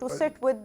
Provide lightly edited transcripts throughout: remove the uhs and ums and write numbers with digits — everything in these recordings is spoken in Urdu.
to sit with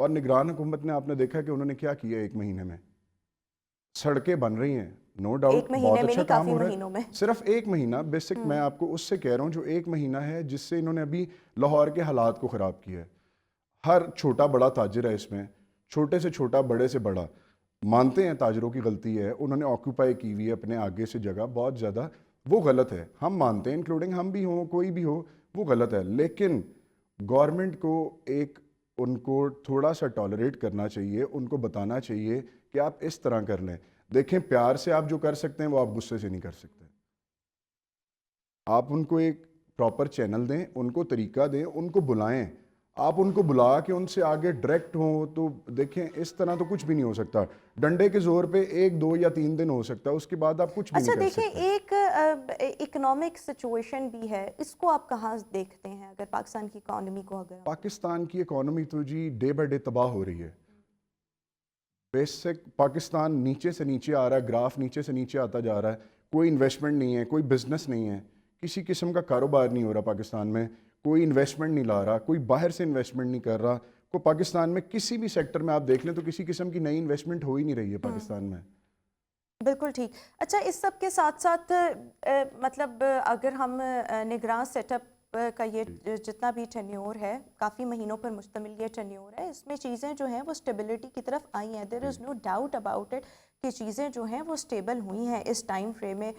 اور نگران حکومت نے آپ نے دیکھا کہ انہوں نے کیا کیا 1 مہینے میں. سڑکیں بن رہی ہیں, نو ڈاؤٹ ایک مہینے بہت میں اچھا نہیں، کام کافی ہو رہا مہینوں میں. ہے. صرف 1 مہینہ بیسک میں آپ کو اس سے کہہ رہا ہوں, جو 1 مہینہ ہے جس سے انہوں نے ابھی لاہور کے حالات کو خراب کیا ہے. ہر چھوٹا بڑا تاجر ہے اس میں, چھوٹے سے چھوٹا بڑے سے بڑا. مانتے ہیں تاجروں کی غلطی ہے, انہوں نے آکوپائی کی ہوئی ہے اپنے آگے سے جگہ بہت زیادہ, وہ غلط ہے, ہم مانتے ہیں, انکلوڈنگ ہم بھی ہوں, کوئی بھی ہو, وہ غلط ہے. لیکن گورنمنٹ کو ان کو تھوڑا سا ٹالریٹ کرنا چاہیے, ان کو بتانا چاہیے کہ آپ اس طرح کر لیں. دیکھیں پیار سے آپ جو کر سکتے ہیں وہ آپ غصے سے نہیں کر سکتے. آپ ان کو ایک پراپر چینل دیں, ان کو طریقہ دیں, ان کو بلائیں. آپ ان کو بلا کے ان سے آگے ڈائریکٹ ہوں تو دیکھیں اس طرح تو کچھ بھی نہیں ہو سکتا. ڈنڈے کے زور پہ 1 2 یا 3 دن ہو سکتا ہے, اس کے بعد آپ کچھ بھی اچھا نہیں کر دیکھیں، سکتے. ایک اکنامک سچویشن بھی ہے، اس کو آپ کہاں دیکھتے ہیں اگر پاکستان کی اکانومی کو اگر پاکستان کی اکانومی تو جی ڈے بائی ڈے تباہ ہو رہی ہے. بیسک پاکستان نیچے سے نیچے آ رہا ہے, گراف نیچے سے نیچے آتا جا رہا ہے. کوئی انویسٹمنٹ نہیں ہے, کوئی بزنس نہیں ہے, کسی قسم کا کاروبار نہیں ہو رہا پاکستان میں. کوئی انویسٹمنٹ نہیں لا رہا, کوئی باہر سے انویسٹمنٹ نہیں کر رہا. کوئی پاکستان میں کسی بھی سیکٹر میں آپ دیکھ لیں تو کسی قسم کی نئی انویسٹمنٹ ہو ہی نہیں رہی ہے پاکستان میں. بالکل ٹھیک. اچھا اس سب کے ساتھ ساتھ مطلب اگر ہم نگراں سیٹ اپ کا یہ جتنا بھی ٹینیور ہے، کافی مہینوں پر مشتمل یہ ٹینیور ہے، اس میں چیزیں جو ہیں وہ اسٹیبلٹی کی طرف آئی ہیں. دیر از نو ڈاؤٹ اباؤٹ اٹ کہ چیزیں جو ہیں وہ اسٹیبل ہوئی ہیں اس ٹائم فریم میں.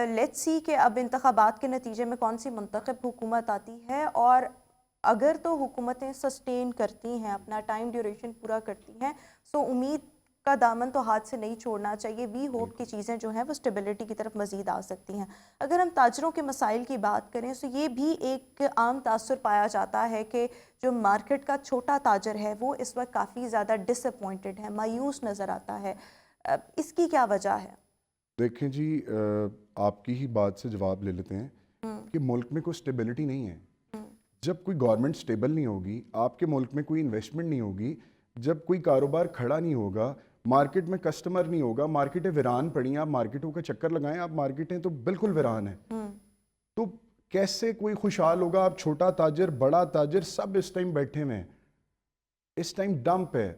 لیٹس سی کہ اب انتخابات کے نتیجے میں کون سی منتخب حکومت آتی ہے، اور اگر تو حکومتیں سسٹین کرتی ہیں، اپنا ٹائم ڈیوریشن پورا کرتی ہیں، سو امید کا دامن تو ہاتھ سے نہیں چھوڑنا چاہیے. وی ہوپ کی چیزیں جو ہیں وہ اسٹیبلٹی کی طرف مزید آ سکتی ہیں. اگر ہم تاجروں کے مسائل کی بات کریں تو یہ بھی ایک عام تاثر پایا جاتا ہے کہ جو مارکیٹ کا چھوٹا تاجر ہے وہ اس وقت کافی زیادہ ڈس اپوائنٹڈ ہے، مایوس نظر آتا ہے. اس کی کیا وجہ ہے؟ دیکھیں جی, آپ کی ہی بات سے جواب لے لیتے ہیں کہ ملک میں کوئی اسٹیبلٹی نہیں ہے. جب کوئی گورنمنٹ اسٹیبل نہیں ہوگی, آپ کے ملک میں کوئی انویسٹمنٹ نہیں ہوگی, جب کوئی کاروبار کھڑا نہیں ہوگا, مارکیٹ میں کسٹمر نہیں ہوگا, مارکیٹیں ویران پڑی ہیں. آپ مارکیٹوں کا چکر لگائیں, آپ مارکیٹیں تو بالکل ویران ہیں. تو کیسے کوئی خوشحال ہوگا؟ آپ چھوٹا تاجر بڑا تاجر سب اس ٹائم بیٹھے ہوئے ہیں, اس ٹائم ڈمپ ہے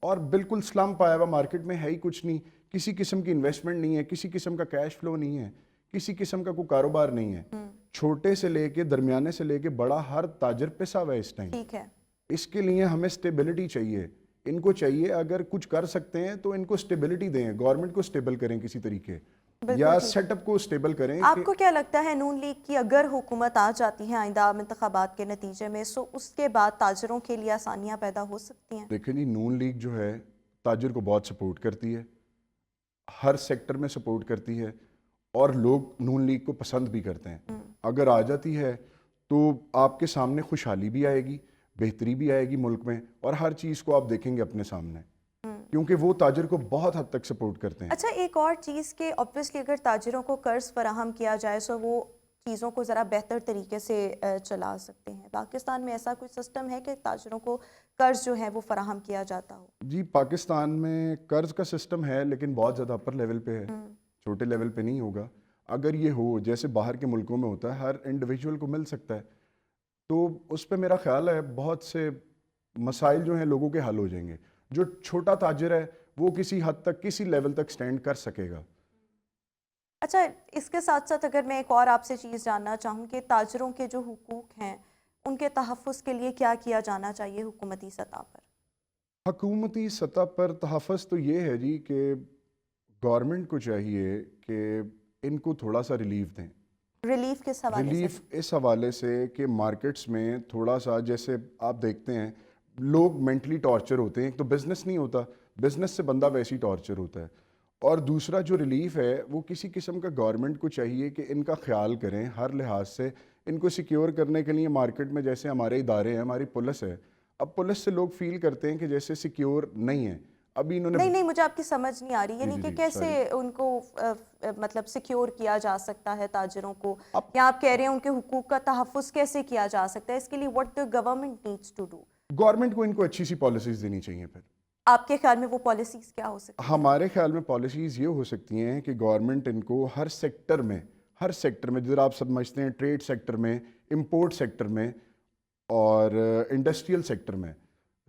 اور بالکل سلمپ آیا ہوا, مارکیٹ میں ہے ہی کچھ نہیں. کسی قسم کی انویسٹمنٹ نہیں ہے, کسی قسم کا کیش فلو نہیں ہے, کسی قسم کا کوئی کاروبار نہیں ہے. چھوٹے سے لے کے درمیانے سے لے کے بڑا ہر تاجر پسا ہوا ہے اس ٹائم. ٹھیک ہے. اس کے لیے ہمیں اسٹیبلٹی چاہیے. ان کو چاہیے اگر کچھ کر سکتے ہیں تو ان کو اسٹیبلٹی دیں, گورنمنٹ کو اسٹیبل کریں کسی طریقے, یا سیٹ اپ کو اسٹیبل کریں. آپ کو کیا لگتا ہے نون لیگ کی اگر حکومت آ جاتی ہے آئندہ انتخابات کے نتیجے میں، سو اس کے بعد تاجروں کے لیے آسانیاں پیدا ہو سکتی ہیں؟ دیکھیں جی, نون لیگ جو ہے تاجر کو بہت سپورٹ کرتی ہے, ہر سیکٹر میں سپورٹ کرتی ہے, اور لوگ نون لیگ کو پسند بھی کرتے ہیں. اگر آ جاتی ہے تو آپ کے سامنے خوشحالی بھی آئے گی, بہتری بھی آئے گی ملک میں, اور ہر چیز کو آپ دیکھیں گے اپنے سامنے, کیونکہ وہ تاجر کو بہت حد تک سپورٹ کرتے ہیں. اچھا ایک اور چیز کہ اوبویسلی اگر تاجروں کو قرض فراہم کیا جائے سو وہ چیزوں کو ذرا بہتر طریقے سے چلا سکتے ہیں. پاکستان میں ایسا کوئی سسٹم ہے کہ تاجروں کو قرض جو ہے وہ فراہم کیا جاتا ہو؟ جی, پاکستان میں قرض کا سسٹم ہے لیکن بہت زیادہ اپر لیول پہ ہے, چھوٹے لیول پہ نہیں ہوگا. اگر یہ ہو جیسے باہر کے ملکوں میں ہوتا ہے, ہر انڈیویجول کو مل سکتا ہے, تو اس پہ میرا خیال ہے بہت سے مسائل جو ہیں لوگوں کے حل ہو جائیں گے. جو چھوٹا تاجر ہے وہ کسی حد تک کسی لیول تک سٹینڈ کر سکے گا. اچھا اس کے ساتھ ساتھ اگر میں ایک اور آپ سے چیز جاننا چاہوں کہ تاجروں کے جو حقوق ہیں ان کے تحفظ کے لیے کیا کیا جانا چاہیے حکومتی سطح پر؟ حکومتی سطح پر تحفظ تو یہ ہے جی کہ گورنمنٹ کو چاہیے کہ ان کو تھوڑا سا ریلیف دیں. ریلیف کس حوالے سے؟ ریلیف اس حوالے سے کہ مارکیٹس میں تھوڑا سا, جیسے آپ دیکھتے ہیں لوگ مینٹلی ٹارچر ہوتے ہیں. ایک تو بزنس نہیں ہوتا, بزنس سے بندہ ویسے ہی ٹارچر ہوتا ہے, اور دوسرا جو ریلیف ہے وہ کسی قسم کا گورنمنٹ کو چاہیے کہ ان کا خیال کریں ہر لحاظ سے. ان کو سیکیور کرنے کے لیے مارکیٹ میں جیسے ہمارے ادارے ہیں, ہماری پولیس ہے, اب پولیس سے لوگ فیل کرتے ہیں کہ جیسے سیکیور نہیں ہے. ابھی انہوں نے نہیں مجھے آپ کی سمجھ نہیں آ رہی, یعنی کہ کیسے ان کو مطلب سیکیور کیا جا سکتا ہے تاجروں کو, یا آپ کہہ رہے ہیں ان کے حقوق کا تحفظ کیسے کیا جا سکتا ہے؟ اس کے لیے what the government needs to do. Government کو ان کو اچھی سی پالیسیز دینی چاہیے. پھر آپ کے خیال میں وہ پالیسیز کیا ہو سکتی ہیں؟ ہمارے خیال میں پالیسیز یہ ہو سکتی ہیں کہ گورنمنٹ ان کو ہر سیکٹر میں جدھر آپ سمجھتے ہیں ٹریڈ سیکٹر میں, امپورٹ سیکٹر میں, اور انڈسٹریل سیکٹر میں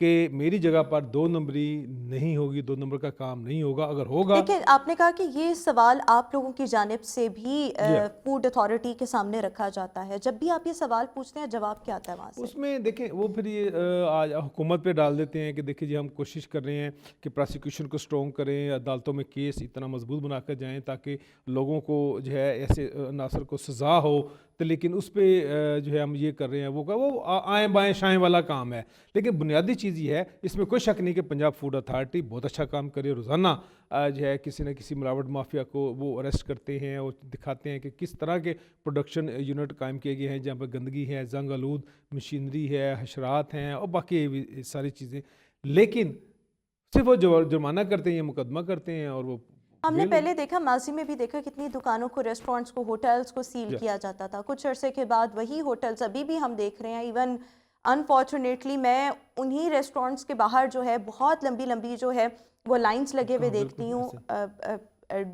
کہ میری جگہ پر 2 نمبری نہیں ہوگی, 2 نمبر کا کام نہیں ہوگا. اگر ہوگا, لیکن آپ نے کہا کہ یہ سوال آپ لوگوں کی جانب سے بھی فوڈ اتھارٹی کے سامنے رکھا جاتا ہے, جب بھی آپ یہ سوال پوچھتے ہیں جواب کیا آتا ہے وہاں سے؟ اس میں دیکھیں وہ پھر یہ آج حکومت پہ ڈال دیتے ہیں کہ دیکھیں جی ہم کوشش کر رہے ہیں کہ پراسیکیوشن کو اسٹرانگ کریں, عدالتوں میں کیس اتنا مضبوط بنا کر جائیں تاکہ لوگوں کو جو ہے ایسے عناصر کو سزا ہو. تو لیکن اس پہ جو ہے ہم یہ کر رہے ہیں وہ آئیں بائیں شائیں والا کام ہے. لیکن بنیادی چیز یہ ہے, اس میں کوئی شک نہیں کہ پنجاب فوڈ اتھارٹی بہت اچھا کام کرے. روزانہ جو ہے کسی نہ کسی ملاوٹ مافیا کو وہ اریسٹ کرتے ہیں اور دکھاتے ہیں کہ کس طرح کے پروڈکشن یونٹ قائم کیے گئے ہیں جہاں پر گندگی ہے, زنگ آلود مشینری ہے, حشرات ہیں اور باقی بھی ساری چیزیں. لیکن صرف وہ جرمانہ کرتے ہیں یا مقدمہ کرتے ہیں. اور وہ ہم نے پہلے دیکھا, ماضی میں بھی دیکھا, کتنی دکانوں کو, ریسٹورینٹس کو, ہوٹلز کو سیل کیا جاتا تھا. کچھ عرصے کے بعد وہی ہوٹلز ابھی بھی ہم دیکھ رہے ہیں. ایون انفارچونیٹلی میں انہی ریسٹورینٹس کے باہر جو ہے بہت لمبی لمبی جو ہے وہ لائنز لگے ہوئے دیکھتی ہوں.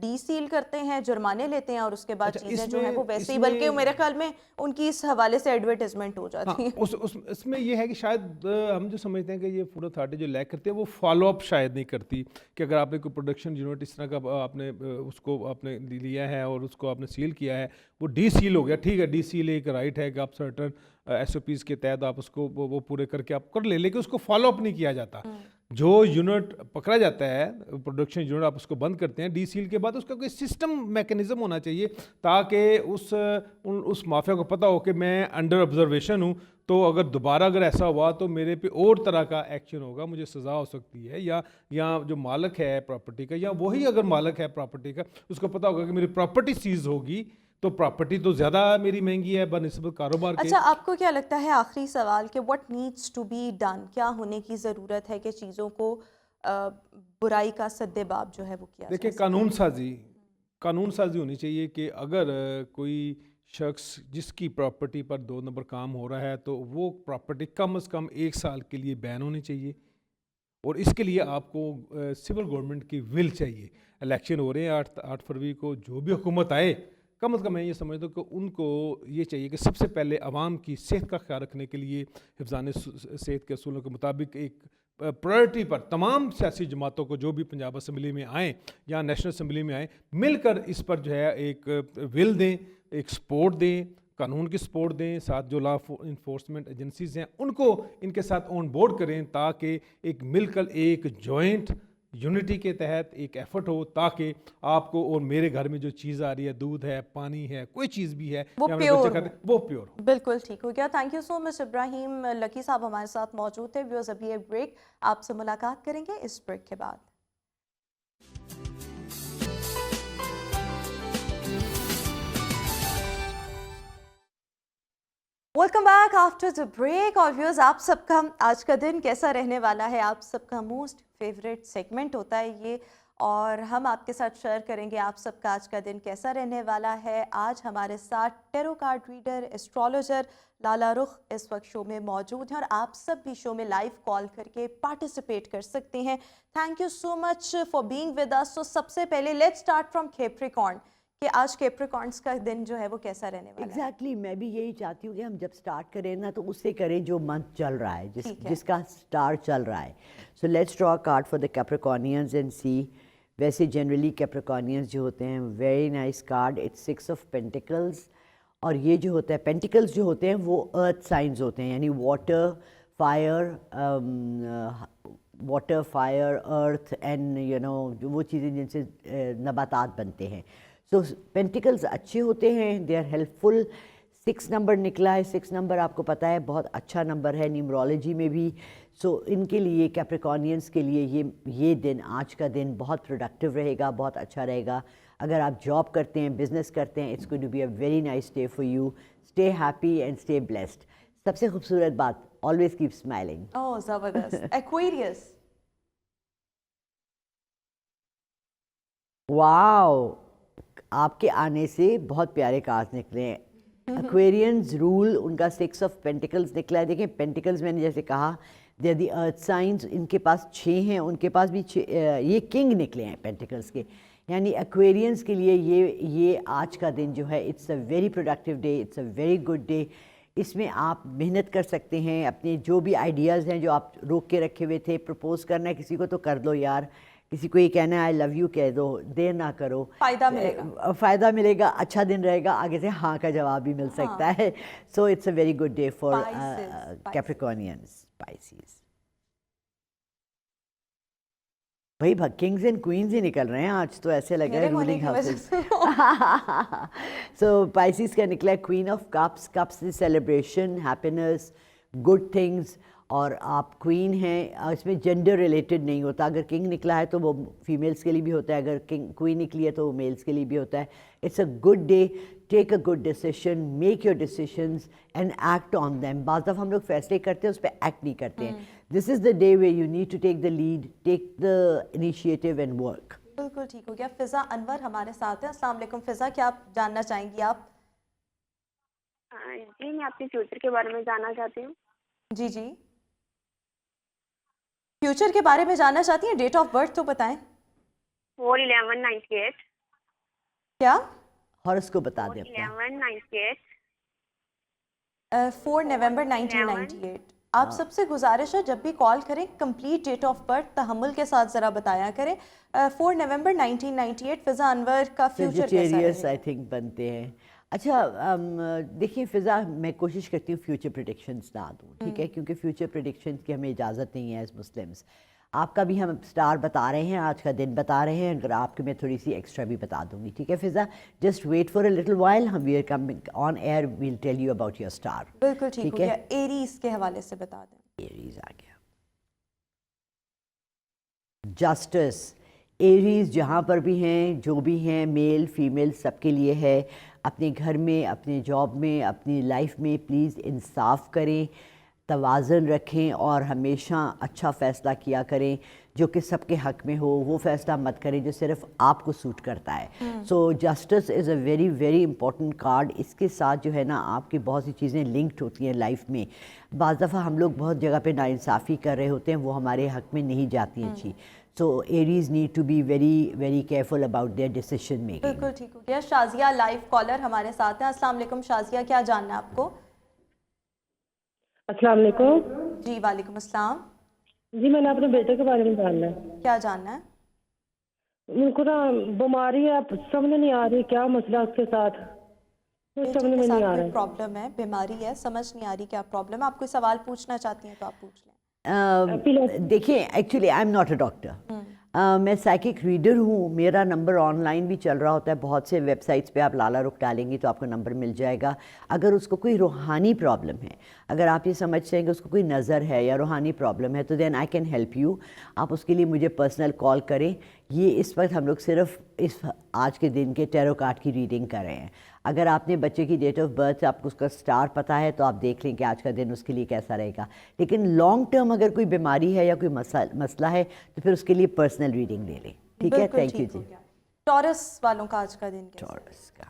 ڈی سیل کرتے ہیں, جرمانے لیتے ہیں اور اس کے بعد چیزیں جو ہیں وہ ویسے ہی, بلکہ میرے خیال میں ان کی اس حوالے سے ایڈورٹائزمنٹ ہو جاتی ہے. اس میں یہ ہے کہ شاید ہم جو سمجھتے ہیں کہ یہ فوڈ اتھارٹی جو لیک کرتے ہیں وہ فالو اپ شاید نہیں کرتی کہ اگر آپ نے کوئی پروڈکشن یونٹ اس طرح کا آپ نے اس کو آپ نے لیا ہے اور اس کو آپ نے سیل کیا ہے, وہ ڈی سیل ہو گیا, ٹھیک ہے, ڈی سیل ایک رائٹ ہے کہ آپ سرٹن ایس او پیز کے تحت آپ اس کو وہ پورے کر کے آپ کر لیں, لیکن اس کو فالو اپ نہیں کیا جاتا. جو یونٹ پکڑا جاتا ہے پروڈکشن یونٹ, آپ اس کو بند کرتے ہیں, ڈی سیل کے بعد اس کا کوئی سسٹم میکینزم ہونا چاہیے تاکہ اس مافیا کو پتہ ہو کہ میں انڈر آبزرویشن ہوں, تو اگر دوبارہ اگر ایسا ہوا تو میرے پہ اور طرح کا ایکشن ہوگا, مجھے سزا ہو سکتی ہے. یا جو مالک ہے پراپرٹی کا, یا وہی اگر مالک ہے پراپرٹی کا, اس کو پتہ ہوگا کہ میری پراپرٹی سیز ہوگی تو پراپرٹی تو زیادہ میری مہنگی ہے بنسبت کاروبار کے. اچھا, آپ کو کیا لگتا ہے, آخری سوال, کہ what needs to be done, کیا ہونے کی ضرورت ہے کہ چیزوں کو برائی کا سدباب جو ہے وہ کیا جائے؟ دیکھیں قانون سازی ہونی چاہیے کہ اگر کوئی شخص جس کی پراپرٹی پر 2 نمبر کام ہو رہا ہے تو وہ پراپرٹی کم از کم 1 سال کے لیے بین ہونی چاہیے. اور اس کے لیے آپ کو سول گورنمنٹ کی ول چاہیے. الیکشن ہو رہے ہیں 8 فروری کو, جو بھی حکومت آئے کم از کم میں یہ سمجھتا ہوں کہ ان کو یہ چاہیے کہ سب سے پہلے عوام کی صحت کا خیال رکھنے کے لیے حفظان صحت کے اصولوں کے مطابق ایک پرائرٹی پر تمام سیاسی جماعتوں کو جو بھی پنجاب اسمبلی میں آئیں یا نیشنل اسمبلی میں آئیں, مل کر اس پر جو ہے ایک ول دیں, ایک سپورٹ دیں, قانون کی سپورٹ دیں, ساتھ جو لا انفورسمنٹ ایجنسیز ہیں ان کو ان کے ساتھ آن بورڈ کریں تاکہ ایک مل کر ایک جوائنٹ یونٹی کے تحت ایک ایفرٹ ہو تاکہ آپ کو اور میرے گھر میں جو چیز آ رہی ہے, دودھ ہے, پانی ہے, کوئی چیز بھی ہے, وہ پیور ہو. بالکل ٹھیک ہو گیا. تھینک یو سو مچ ابراہیم لکی صاحب ہمارے ساتھ موجود تھے. ویورز ابھی ایک بریک, آپ سے ملاقات کریں گے اس بریک کے بعد. Welcome back after the break. اور ویورز, آپ سب کا آج کا دن کیسا رہنے والا ہے؟ آپ سب کا موسٹ فیوریٹ سیگمنٹ ہوتا ہے یہ, اور ہم آپ کے ساتھ شیئر کریں گے آپ سب کا آج کا دن کیسا رہنے والا ہے. آج ہمارے ساتھ ٹیرو کارڈ ریڈر, ایسٹرولوجر لالا رخ اس وقت شو میں موجود ہیں, اور آپ سب بھی شو میں لائیو کال کر کے پارٹیسپیٹ کر سکتے ہیں. Thank you so much for being with us. تو سب سے پہلے لیٹس اسٹارٹ فرام کیپریکارن, کہ آج کیپریکارنس کا دن جو ہے وہ کیسا رہنے والا ہے. ایگزیکٹلی, میں بھی یہی چاہتی ہوں کہ ہم جب سٹارٹ کریں نا تو اس سے کریں جو منتھ چل رہا ہے, جس کا سٹار چل رہا ہے. So let's draw card for the Capricornians and see. ویسے جنرلی کیپریکارنینز جو ہوتے ہیں, very nice card, it's 6 of pentacles. اور یہ جو ہوتا ہے پینٹیکلز جو ہوتے ہیں وہ ارتھ سائنز ہوتے ہیں, یعنی واٹر فائر ارتھ اینڈ وہ چیزیں جن سے نباتات بنتے ہیں. سو پینٹیکلز اچھے ہوتے ہیں, دے آر ہیلپ فل. 6 نمبر نکلا ہے, 6 نمبر آپ کو پتہ ہے بہت اچھا نمبر ہے نیومرولوجی میں بھی. سو ان کے لیے کیپریکارنینز کے لیے یہ دن, آج کا دن بہت پروڈکٹیو رہے گا, بہت اچھا رہے گا. اگر آپ جاب کرتے ہیں, بزنس کرتے ہیں, it's going to be a very nice day for you. Stay happy and stay blessed. سب سے خوبصورت بات, آلویز کیپ اسمائلنگ. اوہ زبردست. ایکویریس, واو, آپ کے آنے سے بہت پیارے کارڈز نکلے ہیں. ایکویرینز رول, ان کا 6 آف پینٹیکلز نکلا ہے. دیکھیں پینٹیکلز میں نے جیسے کہا they are the earth signs, ان کے پاس 6 ہیں, ان کے پاس بھی 6, یہ کنگ نکلے ہیں پینٹیکلز کے. یعنی ایکویرینز کے لیے یہ آج کا دن جو ہے it's a very productive day, it's a very good day. اس میں آپ محنت کر سکتے ہیں، اپنے جو بھی آئیڈیاز ہیں جو آپ روک کے رکھے ہوئے تھے، پرپوز کرنا ہے کسی کو تو کر دو یار، کسی کو یہ کہنا ہے آئی لو یو کہہ دو، دیر نہ کرو، فائدہ ملے گا، اچھا دن رہے گا، آگے سے ہاں کا جواب بھی مل سکتا ہے. So it's a very good day for Capricornians, اسپائسیز. بھائی کنگز اینڈ کوئنز ہی نکل رہے ہیں آج تو، ایسے لگ رہا ہے رولنگ ہاؤسز. سو پائسیز کا نکلا ہے queen of cups. Cups is celebration, happiness, good things. اور آپ کوئین ہیں، اس میں جینڈر ریلیٹڈ نہیں ہوتا. اگر کنگ نکلا ہے تو وہ فیمیلس کے لیے بھی ہوتا ہے، اگر کوئین نکلی ہے تو وہ میلس کے لیے بھی ہوتا ہے. It's a good day. Take a good decision, make your decisions and act on them. بعض دفعہ ہم لوگ فیصلے کرتے ہیں اس پہ ایکٹ نہیں کرتے ہیں. This is the day where you need to take the lead, take the initiative and work. بالکل ٹھیک ہو گیا. فضا انور ہمارے ساتھ ہیں. السلام علیکم فضا، کیا آپ جاننا چاہیں گی آپ؟ جی میں اپنے فیوچر کے بارے میں جاننا چاہتی ہوں. جی جی، فیوچر کے بارے میں جاننا چاہتی ہیں. ڈیٹ آف برتھ تو بتائیں. 4/11/98. کیا؟ ہارس کو بتا دیں اپنا. 4/11/98. 4 نومبر 1998. آپ سب سے گزارش ہے جب بھی کال کریں کمپلیٹ ڈیٹ آف برتھ تحمل کے ساتھ ذرا بتایا کریں. 4 نومبر 1998. فضا انور کا فیوچر کیسا سیجیٹیریس رہے؟ آئی تھنک بنتے ہیں. اچھا دیکھیے فضا، میں کوشش کرتی ہوں فیوچر پریڈکشنز نہ دوں، ٹھیک ہے، کیونکہ فیوچر پریڈکشنز کی ہمیں اجازت نہیں ہے ایز مسلمس. آپ کا بھی ہم اسٹار بتا رہے ہیں، آج کا دن بتا رہے ہیں، اگر آپ کے میں تھوڑی سی ایکسٹرا بھی بتا دوں گی، ٹھیک ہے فضا. Just wait for a little while, ہم we are coming on air, we'll tell you about your star. بالکل ٹھیک ہو گیا. ایریز کے حوالے سے بتا دیں. ایریز آ گیا. جسٹس. ایریز جہاں پر بھی ہیں، جو بھی ہیں، میل فیمیل سب کے لیے ہے. اپنے گھر میں، اپنے جاب میں، اپنی لائف میں پلیز انصاف کریں، توازن رکھیں اور ہمیشہ اچھا فیصلہ کیا کریں جو کہ سب کے حق میں ہو. وہ فیصلہ مت کریں جو صرف آپ کو سوٹ کرتا ہے. So justice is a very very important card. اس کے ساتھ جو ہے نا آپ کی بہت سی چیزیں لنکڈ ہوتی ہیں لائف میں. بعض دفعہ ہم لوگ بہت جگہ پہ ناانصافی کر رہے ہوتے ہیں، وہ ہمارے حق میں نہیں جاتی ہیں اچھی. So Aries need to be very very careful about their decision making. بالکل ٹھیک ہو گیا. شازیہ لائیو کالر ہمارے ساتھ ہیں. السلام علیکم شازیہ، کیا جاننا ہے آپ کو؟ السلام علیکم. جی وعلیکم السلام. جی میں نے اپنے بیٹے کے بارے میں جاننا ہے. کیا جاننا ہے؟ ان کو نا بیماری ہے، سمجھ نہیں آ رہی کیا مسئلہ اس کے ساتھ، کچھ سمجھ میں نہیں آ رہا ہے. پرابلم ہے، بیماری ہے، سمجھ نہیں آ رہی کیا پرابلم ہے. آپ کوئی سوال پوچھنا چاہتی ہیں تو آپ پوچھ لیں. دیکھیں actually I am not a doctor, میں سائیکک ریڈر ہوں. میرا نمبر آن لائن بھی چل رہا ہوتا ہے بہت سے ویب سائٹس پہ. آپ لالا رخ ڈالیں گی تو آپ کو نمبر مل جائے گا. اگر اس کو کوئی روحانی پرابلم ہے، اگر آپ یہ سمجھتے ہیں کہ اس کو کوئی نظر ہے یا روحانی پرابلم ہے، تو دین آئی کین ہیلپ یو. آپ اس کے لیے مجھے پرسنل کال کریں. یہ اس وقت ہم لوگ صرف اس آج کے دن کے ٹیرو کارڈ کی ریڈنگ کر رہے ہیں. اگر آپ نے بچے کی ڈیٹ آف برتھ، آپ کو اس کا اسٹار پتہ ہے تو آپ دیکھ لیں کہ آج کا دن اس کے لیے کیسا رہے گا. لیکن لانگ ٹرم اگر کوئی بیماری ہے یا کوئی مسئلہ ہے تو پھر اس کے لیے پرسنل ریڈنگ لے لیں. ٹھیک ہے، تھینک یو جی. ٹورس والوں کا آج کا دن کیسا ہے؟ ٹورس کا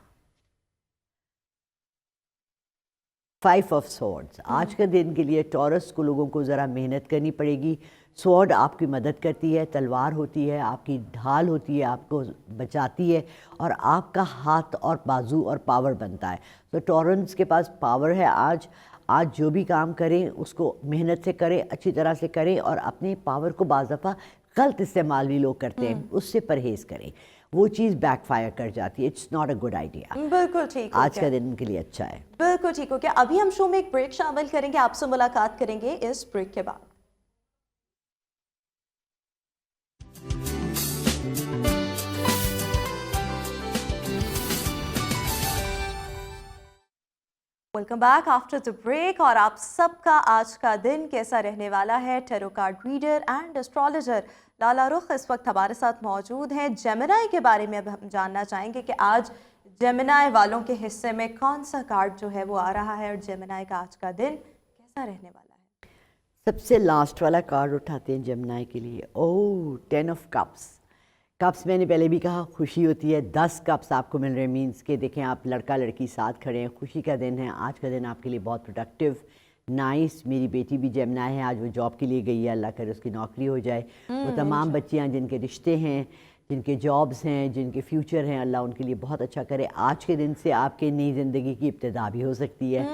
5 آف سورڈز. آج کا دن کے لیے ٹورس کو لوگوں کو ذرا محنت کرنی پڑے گی. سورڈ آپ کی مدد کرتی ہے، تلوار ہوتی ہے، آپ کی ڈھال ہوتی ہے، آپ کو بچاتی ہے اور آپ کا ہاتھ اور بازو اور پاور بنتا ہے. تو ٹورنس کے پاس پاور ہے. آج جو بھی کام کریں اس کو محنت سے کریں، اچھی طرح سے کریں اور اپنے پاور کو بعض دفعہ غلط استعمال بھی لوگ کرتے ہیں، اس سے پرہیز کریں. وہ چیز بیک فائر کر جاتی ہے. It's not a good idea. بالکل ٹھیک. آج کا دن ان کے لیے اچھا ہے. بالکل ٹھیک ہو گیا. ابھی ہم شو میں ایک بریک شامل کریں گے. آپ سے ملاقات کریں گے اس بریک کے بعد. Welcome back after the break. اور آپ سب کا آج کا دن کیسا رہنے والا ہے؟ Tarot card reader and astrologer Lala Rukh اس وقت ہمارے ساتھ موجود ہیں. جیمنائی کے بارے میں اب ہم جاننا چاہیں گے کہ آج جیمنائی والوں کے حصے میں کون سا کارڈ جو ہے وہ آ رہا ہے اور جیمنائی کا آج کا دن کیسا رہنے والا ہے. سب سے لاسٹ والا کارڈ اٹھاتے ہیں جیمنائی کے لیے. 10 آف کپس. کپس میں نے پہلے بھی کہا خوشی ہوتی ہے. 10 کپس آپ کو مل رہے ہیں، مینس کہ دیکھیں آپ لڑکا لڑکی ساتھ کھڑے ہیں، خوشی کا دن ہے. آج کا دن آپ کے لیے بہت پروڈکٹیو، نائس. میری بیٹی بھی جیمنائی ہے، آج وہ جاب کے لیے گئی ہے، اللہ کرے اس کی نوکری ہو جائے. وہ تمام بچیاں جن کے رشتے ہیں، جن کے جابس ہیں، جن کے فیوچر ہیں، اللہ ان کے لیے بہت اچھا کرے. آج کے دن سے آپ کے نئی زندگی کی ابتدا بھی ہو سکتی ہے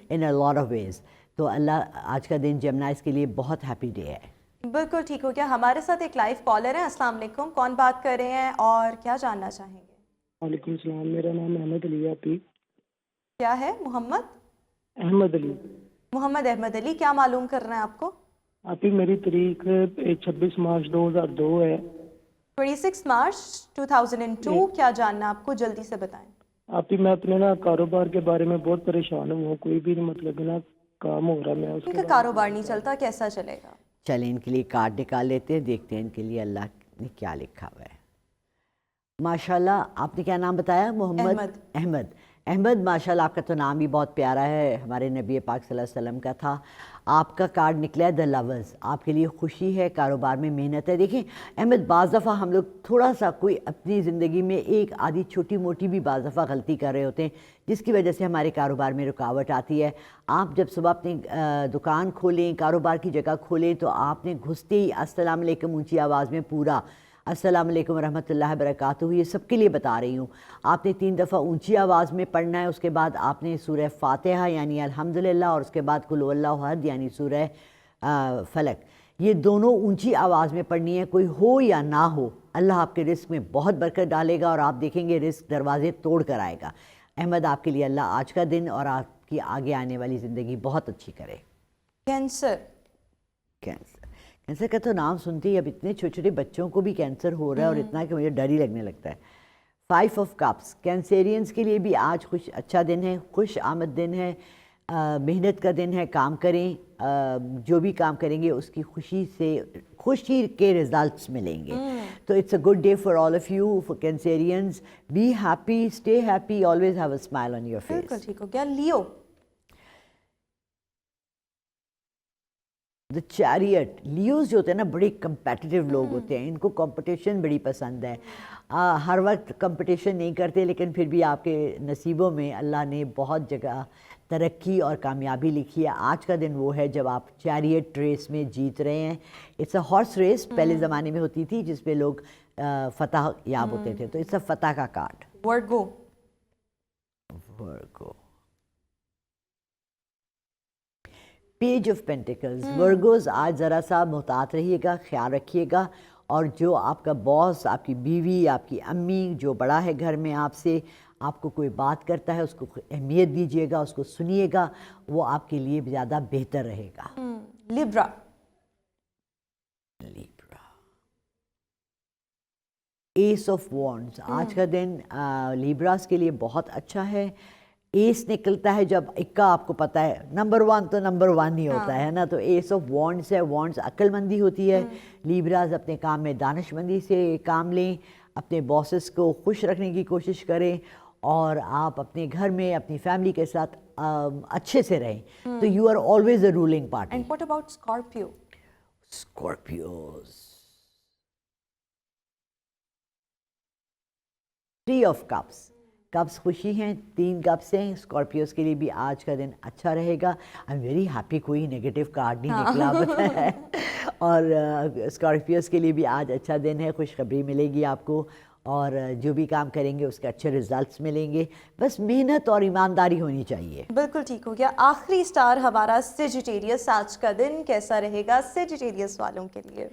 ان اے لاٹ آف ویز. تو اللہ آج کا دن جیمنائز کے لیے بہت ہیپی ڈے ہے. بالکل ٹھیک ہو گیا. ہمارے ساتھ ایک لائیو کالر ہے. السلام علیکم، کون بات کر رہے ہیں اور کیا جاننا چاہیں گے؟ وعلیکم السلام، میرا نام احمد علی ہے. آپ کیا ہے؟ محمد احمد علی. محمد احمد علی، کیا معلوم کرنا ہے آپ کو؟ آپ میری تاریخ 26 مارچ 2002 ہے. 26 مارچ 2002. کیا جاننا آپ کو؟ جلدی سے بتائیں. آپ میں اپنے نا کاروبار کے بارے میں بہت پریشان ہوں. کوئی بھی مطلب نا کام ہو رہا، میں اس ان کے کا کاروبار نہیں چلتا، کیسا چلے گا؟ چلیں ان کے لیے کارڈ نکال لیتے ہیں، دیکھتے ہیں ان کے لیے اللہ نے کیا لکھا ہوا ہے. ماشاءاللہ. آپ نے کیا نام بتایا؟ محمد احمد. احمد ماشاءاللہ آپ کا تو نام بھی بہت پیارا ہے، ہمارے نبی پاک صلی اللہ علیہ وسلم کا تھا. آپ کا کارڈ نکلا ہے دا لورز. آپ کے لیے خوشی ہے، کاروبار میں محنت ہے. دیکھیں احمد، بعض دفعہ ہم لوگ تھوڑا سا کوئی اپنی زندگی میں ایک آدھی چھوٹی موٹی بھی بعض دفعہ غلطی کر رہے ہوتے ہیں جس کی وجہ سے ہمارے کاروبار میں رکاوٹ آتی ہے. آپ جب صبح اپنی دکان کھولیں، کاروبار کی جگہ کھولیں، تو آپ نے گھستے ہی السلام علیکم اونچی آواز میں پورا السلام علیکم ورحمۃ اللہ وبرکاتہ، یہ سب کے لیے بتا رہی ہوں. آپ نے 3 دفعہ اونچی آواز میں پڑھنا ہے. اس کے بعد آپ نے سورہ فاتحہ یعنی الحمدللہ، اور اس کے بعد قل هو اللہ احد یعنی سورہ فلق، یہ دونوں اونچی آواز میں پڑھنی ہے. کوئی ہو یا نہ ہو، اللہ آپ کے رزق میں بہت برکت ڈالے گا اور آپ دیکھیں گے رزق دروازے توڑ کر آئے گا. احمد، آپ کے لیے اللہ آج کا دن اور آپ کی آگے آنے والی زندگی بہت اچھی کرے. کینسر. کینسر کا تو نام سنتے ہی اب اتنے چھوٹے چھوٹے بچوں کو بھی کینسر ہو رہا ہے، اور اتنا کہ مجھے ڈر ہی لگنے لگتا ہے. 5 آف کپس. کینسیرینز کے لیے بھی آج اچھا دن ہے، خوش آمد دن ہے، محنت کا دن ہے. کام کریں، جو بھی کام کریں گے اس کی خوشی کے رزلٹس ملیں گے. تو it's a good day for all of you. For Cancerians, be happy, stay happy, always have a smile on your face. بالکل ٹھیک ہو گیا. لیو. دا چیریٹ. لیوز جو ہوتے ہیں نا بڑے کمپیٹیٹیو لوگ ہوتے ہیں، ان کو کمپٹیشن بڑی پسند ہے. ہر وقت کمپٹیشن نہیں کرتے، لیکن پھر بھی آپ کے نصیبوں میں اللہ نے بہت جگہ ترقی اور کامیابی لکھی ہے. آج کا دن وہ ہے جب آپ چیریٹ ریس میں جیت رہے ہیں. اٹس اے ہارس ریس، پہلے زمانے میں ہوتی تھی جس پہ لوگ فتح یاب ہوتے تھے. تو اٹس اے فتح کا card. Virgo. Page of pentacles. Virgos, آج ذرا سا محتاط رہیے گا، خیال رکھیے گا، اور جو آپ کا باس، آپ کی بیوی، آپ کی امی، جو بڑا ہے گھر میں آپ سے، آپ کو کوئی بات کرتا ہے اس کو اہمیت دیجیے گا، اس کو سنیے گا، وہ آپ کے لیے زیادہ بہتر رہے گا. لیبرا. S of وانڈز. آج کا دن لیبراز کے لیے بہت اچھا ہے. ایس نکلتا ہے جب اکا آپ کو پتہ ہے نمبر 1 تو نمبر 1 ہی ہوتا ہے نا. تو ایس آف وانڈز ہے. وانڈز عقل مندی ہوتی ہے. لیبراز اپنے کام میں دانش مندی سے کام لیں، اپنے باسز کو خوش رکھنے کی کوشش کریں، اور آپ اپنے گھر میں اپنی فیملی کے ساتھ اچھے سے رہیں. تو you are always a rolling party. And what about Scorpio? Scorpios. 3 of cups. Cups خوشی ہیں، 3 کپس ہیں. اسکارپیوز کے لیے بھی آج کا دن اچھا رہے گا. آئی ایم ویری ہیپی، کوئی نیگیٹو کارڈ نہیں نکلا ہے. اور اسکارپیوز کے لیے بھی آج اچھا دن ہے، خوشخبری ملے گی آپ کو، اور جو بھی کام کریں گے اس کے اچھے ریزلٹس ملیں گے. بس محنت اور ایمانداری ہونی چاہیے. بالکل ٹھیک ہو گیا. آخری سٹار ہمارا سیجیٹیریس. آج کا دن کیسا رہے گا سیجیٹیریس والوں کے لیے؟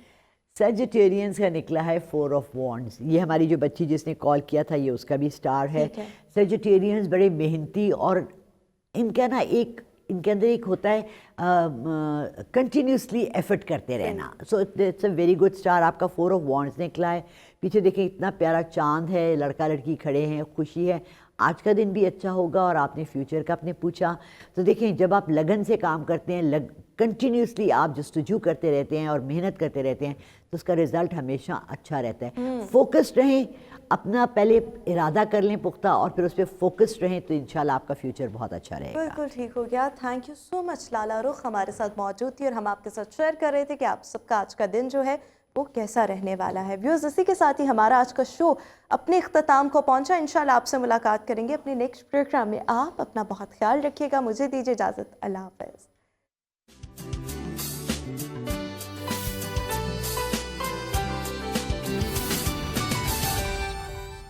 سیجیٹیرینز کا نکلا ہے 4 آف وانڈز. یہ ہماری جو بچی جس نے کال کیا تھا، یہ اس کا بھی سٹار ہے. سیجیٹیرینز بڑے محنتی، اور ان کا نا ان کے اندر ایک ہوتا ہے کنٹینیوسلی ایفرٹ کرتے رہنا. So it's a very good star. آپ کا 4 آف وانڈز نکلا ہے. پیچھے دیکھیں اتنا پیارا چاند ہے، لڑکا لڑکی کھڑے ہیں، خوشی ہے. آج کا دن بھی اچھا ہوگا. اور آپ نے فیوچر کا اپنے پوچھا، تو دیکھیں جب آپ لگن سے کام کرتے ہیں، کنٹینیوسلی آپ جستجو کرتے رہتے ہیں اور محنت کرتے رہتے ہیں، تو اس کا رزلٹ ہمیشہ اچھا رہتا ہے. فوکسڈ رہیں، اپنا پہلے ارادہ کر لیں پختہ، اور پھر اس پہ فوکسڈ رہیں، تو انشاءاللہ آپ کا فیوچر بہت اچھا رہے گا. بالکل ٹھیک ہو گیا. تھینک یو سو مچ لالا رخ، ہمارے ساتھ موجود تھی اور ہم آپ کے ساتھ شیئر کر رہے تھے کہ آپ سب کا آج کا دن جو ہے وہ کیسا رہنے والا ہے. ویوز، اسی کے ساتھ ہی ہمارا آج کا شو اپنے اختتام کو پہنچا. انشاءاللہ آپ سے ملاقات کریں گے اپنے نیکسٹ پروگرام میں. آپ اپنا بہت خیال رکھیے گا. مجھے دیجیے اجازت. اللہ حافظ.